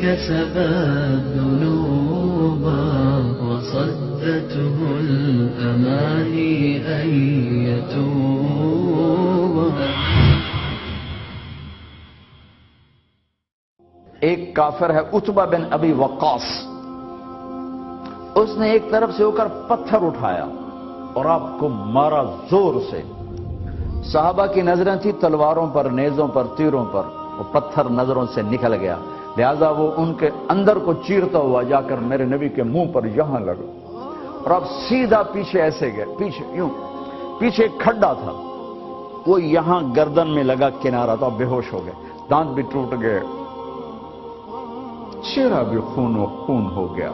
كسبت ذنوبا وصدته الأماني أن يتوبا. ایک کافر ہے عتبہ بن ابی وقاص، اس نے ایک طرف سے ہو کر پتھر اٹھایا اور آپ کو مارا زور سے. صحابہ کی نظریں تھی تلواروں پر، نیزوں پر، تیروں پر، وہ پتھر نظروں سے نکل گیا، لہذا وہ ان کے اندر کو چیرتا ہوا جا کر میرے نبی کے منہ پر یہاں لگا، اور اب سیدھا پیچھے ایسے گئے، پیچھے یوں، پیچھے ایک کھڈا تھا، وہ یہاں گردن میں لگا کنارہ تو اب بے ہوش ہو گئے، دانت بھی ٹوٹ گئے، چہرہ بھی خون و خون ہو گیا،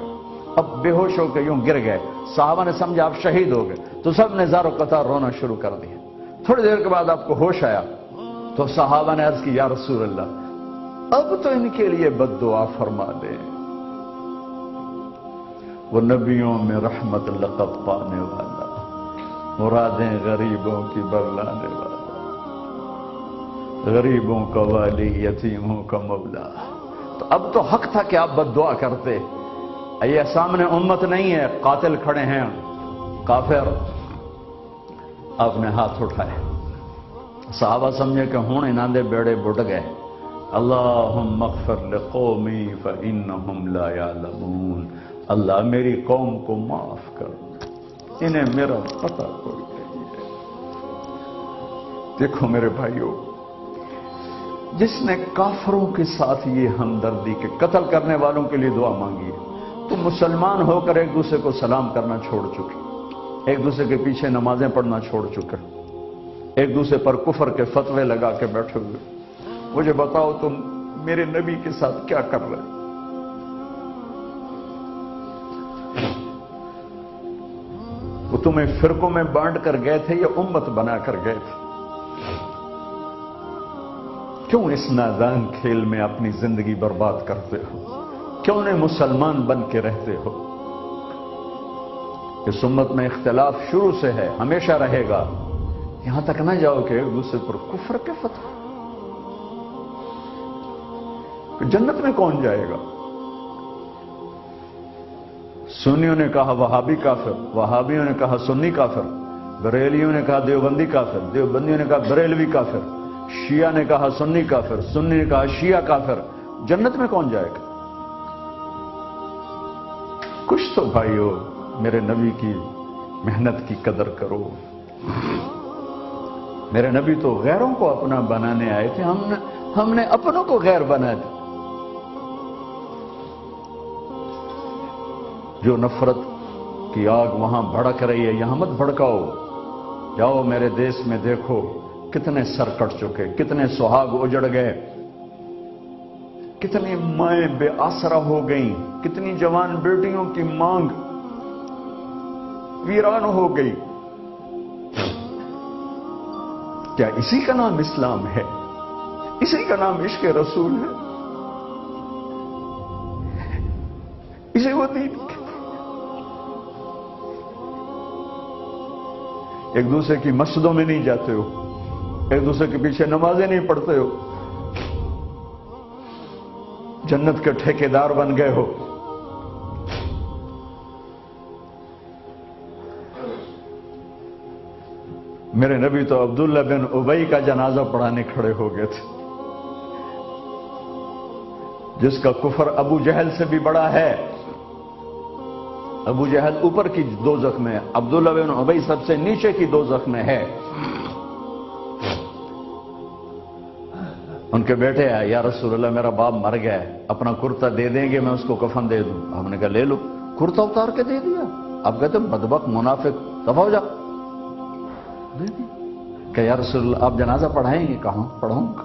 اب بے ہوش ہو کے یوں گر گئے. صحابہ نے سمجھا آپ شہید ہو گئے تو سب نے زار و قطار رونا شروع کر دیا. تھوڑی دیر کے بعد آپ کو ہوش آیا تو صحابہ نے عرض کی یا رسول اللہ اب تو ان کے لیے بد دعا فرما دیں، وہ نبیوں میں رحمت لقب پانے والا، مرادیں غریبوں کی برلانے والا، غریبوں کا والی، یتیموں کا مولا. تو اب تو حق تھا کہ آپ بد دعا کرتے. یہ سامنے امت نہیں ہے، قاتل کھڑے ہیں کافر. آپ نے ہاتھ اٹھائے، صحابہ سمجھے کہ ہوں انہاں دے بیڑے بڑھ گئے. اللہم اغفر لقومی فإنہم لا یعلمون. اللہ میری قوم کو معاف کر، انہیں میرا پتہ کوئی نہیں ہے. دیکھو میرے بھائیو، جس نے کافروں کے ساتھ یہ ہمدردی کے قتل کرنے والوں کے لیے دعا مانگی ہے تو مسلمان ہو کر ایک دوسرے کو سلام کرنا چھوڑ چکے، ایک دوسرے کے پیچھے نمازیں پڑھنا چھوڑ چکے، ایک دوسرے پر کفر کے فتوے لگا کے بیٹھے ہوئے. مجھے بتاؤ تم میرے نبی کے ساتھ کیا کر رہے؟ وہ تمہیں فرقوں میں بانٹ کر گئے تھے یا امت بنا کر گئے تھے؟ کیوں اس نادان کھیل میں اپنی زندگی برباد کرتے ہو؟ کیوں نہیں مسلمان بن کے رہتے ہو؟ اس امت میں اختلاف شروع سے ہے، ہمیشہ رہے گا. یہاں تک نہ جاؤ کہ ایک دوسرے پر کفر کے فتوے. جنت میں کون جائے گا؟ سنیوں نے کہا وہابی کافر، وہابیوں نے کہا سنی کافر، بریلیوں نے کہا دیوبندی کافر، دیوبندیوں نے کہا بریلوی کافر، شیعہ نے کہا سنی کافر، سنی نے کہا شیعہ کافر. جنت میں کون جائے گا؟ کچھ تو بھائیو میرے نبی کی محنت کی قدر کرو. میرے نبی تو غیروں کو اپنا بنانے آئے تھے، ہم نے اپنوں کو غیر بنا دیا. جو نفرت کی آگ وہاں بھڑک رہی ہے یہاں مت بھڑکاؤ. جاؤ میرے دیس میں دیکھو کتنے سر کٹ چکے، کتنے سہاگ اجڑ گئے، کتنی مائیں بے آسرا ہو گئیں، کتنی جوان بیٹیوں کی مانگ ویران ہو گئی. کیا اسی کا نام اسلام ہے؟ اسی کا نام عشق رسول ہے؟ اسی وہ دین ہے؟ ایک دوسرے کی مسجدوں میں نہیں جاتے ہو، ایک دوسرے کے پیچھے نمازیں نہیں پڑھتے ہو، جنت کے ٹھیکیدار بن گئے ہو. میرے نبی تو عبداللہ بن ابی کا جنازہ پڑھانے کھڑے ہو گئے تھے، جس کا کفر ابو جہل سے بھی بڑا ہے. ابو جہل اوپر کی دوزخ میں ہے، عبداللہ بن ابی سب سے نیچے کی دوزخ میں ہے. ان کے بیٹے آئے، یا رسول اللہ میرا باپ مر گیا ہے، اپنا کرتا دے دیں گے میں اس کو کفن دے دوں. ہم نے کہا لے لو. کرتا اتار کے دے دیا. اب کہتے بدبخت منافق دفع ہو جا. کہ یا رسول اللہ آپ جنازہ پڑھائیں گے؟ کہاں پڑھاؤں گا.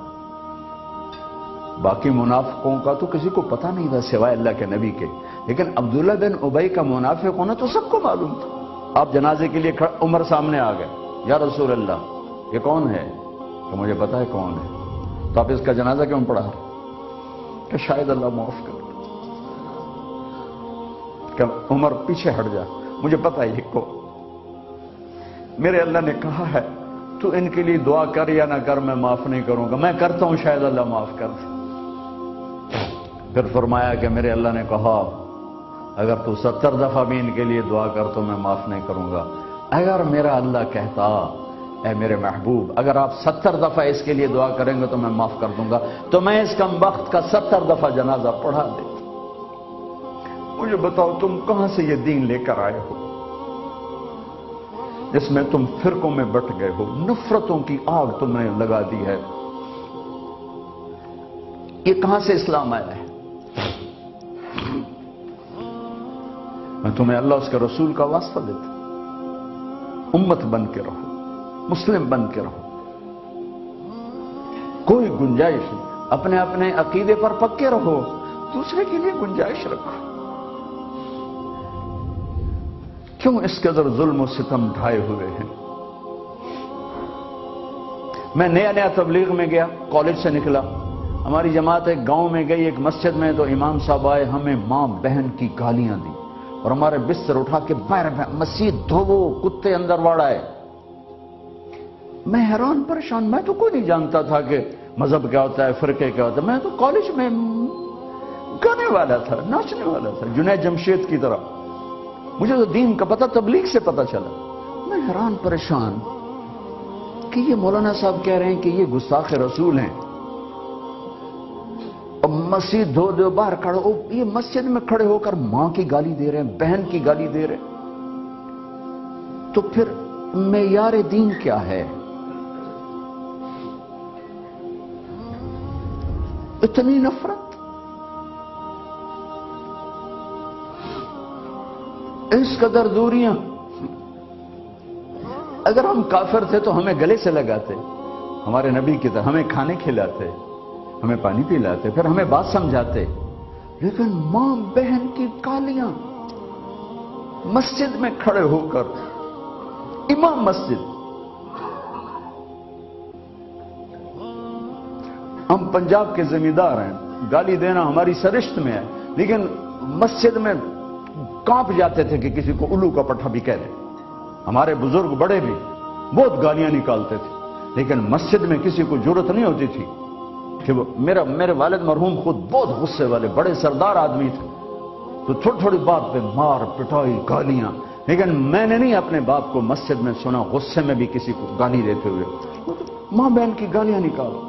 باقی منافقوں کا تو کسی کو پتہ نہیں تھا سوائے اللہ کے نبی کے، لیکن عبداللہ بن ابی کا منافق ہونا تو سب کو معلوم تھا. آپ جنازے کے لیے عمر سامنے آ گئے، یا رسول اللہ یہ کون ہے؟ کہ مجھے پتا ہے کون ہے. تو آپ اس کا جنازہ کیوں پڑھا؟ کہ شاید اللہ معاف کر. کہ عمر پیچھے ہٹ جا، مجھے پتا ہے یہ کو. میرے اللہ نے کہا ہے تو ان کے لیے دعا کر یا نہ کر میں معاف نہیں کروں گا. میں کرتا ہوں شاید اللہ معاف کر دے. پھر فرمایا کہ میرے اللہ نے کہا اگر تو 70 دفعہ بھی ان کے لیے دعا کر تو میں معاف نہیں کروں گا۔ اگر میرا اللہ کہتا اے میرے محبوب اگر آپ 70 دفعہ اس کے لیے دعا کریں گے تو میں معاف کر دوں گا، تو میں اس کم وقت کا 70 دفعہ جنازہ پڑھا دیتا۔ مجھے بتاؤ تم کہاں سے یہ دین لے کر آئے ہو جس میں تم فرقوں میں بٹ گئے ہو، نفرتوں کی آگ تم نے لگا دی ہے، یہ کہاں سے اسلام آیا ہے؟ میں تمہیں اللہ اس کے رسول کا واسطہ دیتا ہوں، امت بن کے رہو، مسلم بن کے رہو، کوئی گنجائش نہیں، اپنے اپنے عقیدے پر پکے رہو، دوسرے کے لیے گنجائش رکھو۔ کیوں اس قدر ظلم و ستم ڈھائے ہوئے ہیں؟ میں نیا تبلیغ میں گیا، کالج سے نکلا، ہماری جماعت ایک گاؤں میں گئی، ایک مسجد میں، تو امام صاحب آئے، ہمیں ماں بہن کی گالیاں دی اور ہمارے بستر اٹھا کے باہر مسجد دھوو، کتے اندر واڑائے۔ میں حیران پریشان، میں تو کوئی نہیں جانتا تھا کہ مذہب کیا ہوتا ہے، فرقے کیا ہوتا ہے، میں تو کالج میں گانے والا تھا، ناچنے والا تھا، جنید جمشید کی طرح، مجھے تو دین کا پتہ تبلیغ سے پتہ چلا۔ میں حیران پریشان کہ یہ مولانا صاحب کہہ رہے ہیں کہ یہ گستاخ رسول ہیں، اور مسجد دھو دو باہر کھڑے ہو، یہ مسجد میں کھڑے ہو کر ماں کی گالی دے رہے ہیں، بہن کی گالی دے رہے ہیں، تو پھر معیار دین کیا ہے؟ اتنی نفرت، اس قدر دوریاں۔ اگر ہم کافر تھے تو ہمیں گلے سے لگاتے، ہمارے نبی کی طرح ہمیں کھانے کھلاتے، ہمیں پانی پلاتے، پھر ہمیں بات سمجھاتے، لیکن ماں بہن کی گالیاں، مسجد میں کھڑے ہو کر، امام مسجد۔ ہم پنجاب کے زمیندار ہیں، گالی دینا ہماری سرشت میں ہے، لیکن مسجد میں کانپ جاتے تھے کہ کسی کو الو کا پٹھا بھی کہہ دیں۔ ہمارے بزرگ بڑے بھی بہت گالیاں نکالتے تھے، لیکن مسجد میں کسی کو جرت نہیں ہوتی تھی کہ وہ میرے والد مرحوم خود بہت غصے والے بڑے سردار آدمی تھے، تو تھوڑی تھوڑی بات پہ مار پٹائی گالیاں، لیکن میں نے نہیں اپنے باپ کو مسجد میں سنا غصے میں بھی کسی کو گالی دیتے ہوئے۔ ماں بہن کی گالیاں نکالو،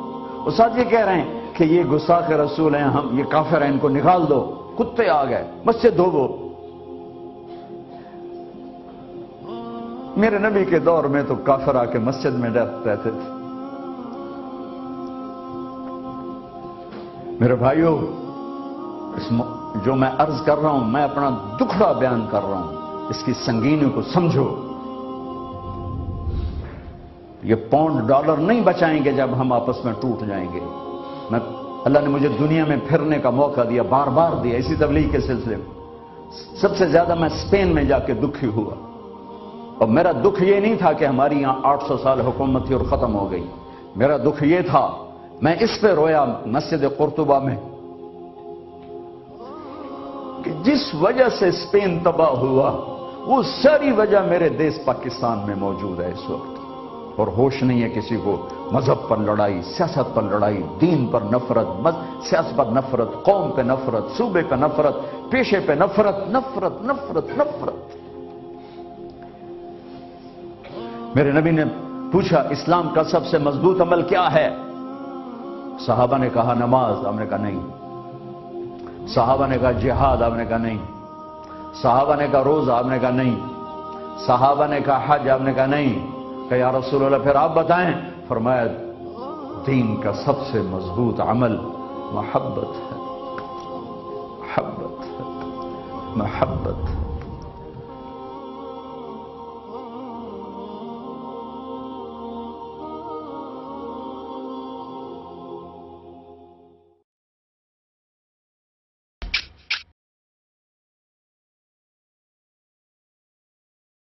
اور ساتھ یہ کہہ رہے ہیں کہ یہ گستاخ رسول ہیں، ہم یہ کافر ہیں، ان کو نکال دو، کتے آ گئے، مسجد دھوو۔ میرے نبی کے دور میں تو کافر آ کے مسجد میں رہتے تھے۔ میرے بھائیوں، جو میں عرض کر رہا ہوں، میں اپنا دکھڑا بیان کر رہا ہوں، اس کی سنگینی کو سمجھو۔ یہ پاؤنڈ ڈالر نہیں بچائیں گے جب ہم آپس میں ٹوٹ جائیں گے۔ اللہ نے مجھے دنیا میں پھرنے کا موقع دیا، بار بار دیا، اسی تبلیغ کے سلسلے میں۔ سب سے زیادہ میں اسپین میں جا کے دکھی ہوا، اور میرا دکھ یہ نہیں تھا کہ ہماری یہاں 800 سال حکومت تھی اور ختم ہو گئی، میرا دکھ یہ تھا، میں اس پہ رویا مسجد قرطبہ میں کہ جس وجہ سے اسپین تباہ ہوا، وہ ساری وجہ میرے دیس پاکستان میں موجود ہے اس وقت، اور ہوش نہیں ہے کسی کو۔ مذہب پر لڑائی، سیاست پر لڑائی، دین پر نفرت، سیاست پر نفرت، قوم پہ نفرت، صوبے پہ نفرت، پیشے پہ نفرت، نفرت نفرت نفرت۔ میرے نبی نے پوچھا اسلام کا سب سے مضبوط عمل کیا ہے؟ صحابہ نے کہا نماز، آپ نے کہا نہیں۔ صحابہ نے کہا جہاد، آپ نے کہا نہیں۔ صحابہ نے کہا روزہ، آپ نے کہا نہیں۔ صحابہ نے کہا حج، آپ نے کہا نہیں۔ کہ یا رسول اللہ پھر آپ بتائیں؟ فرمایا دین کا سب سے مضبوط عمل محبت ہے، محبت ہے، محبت ہے۔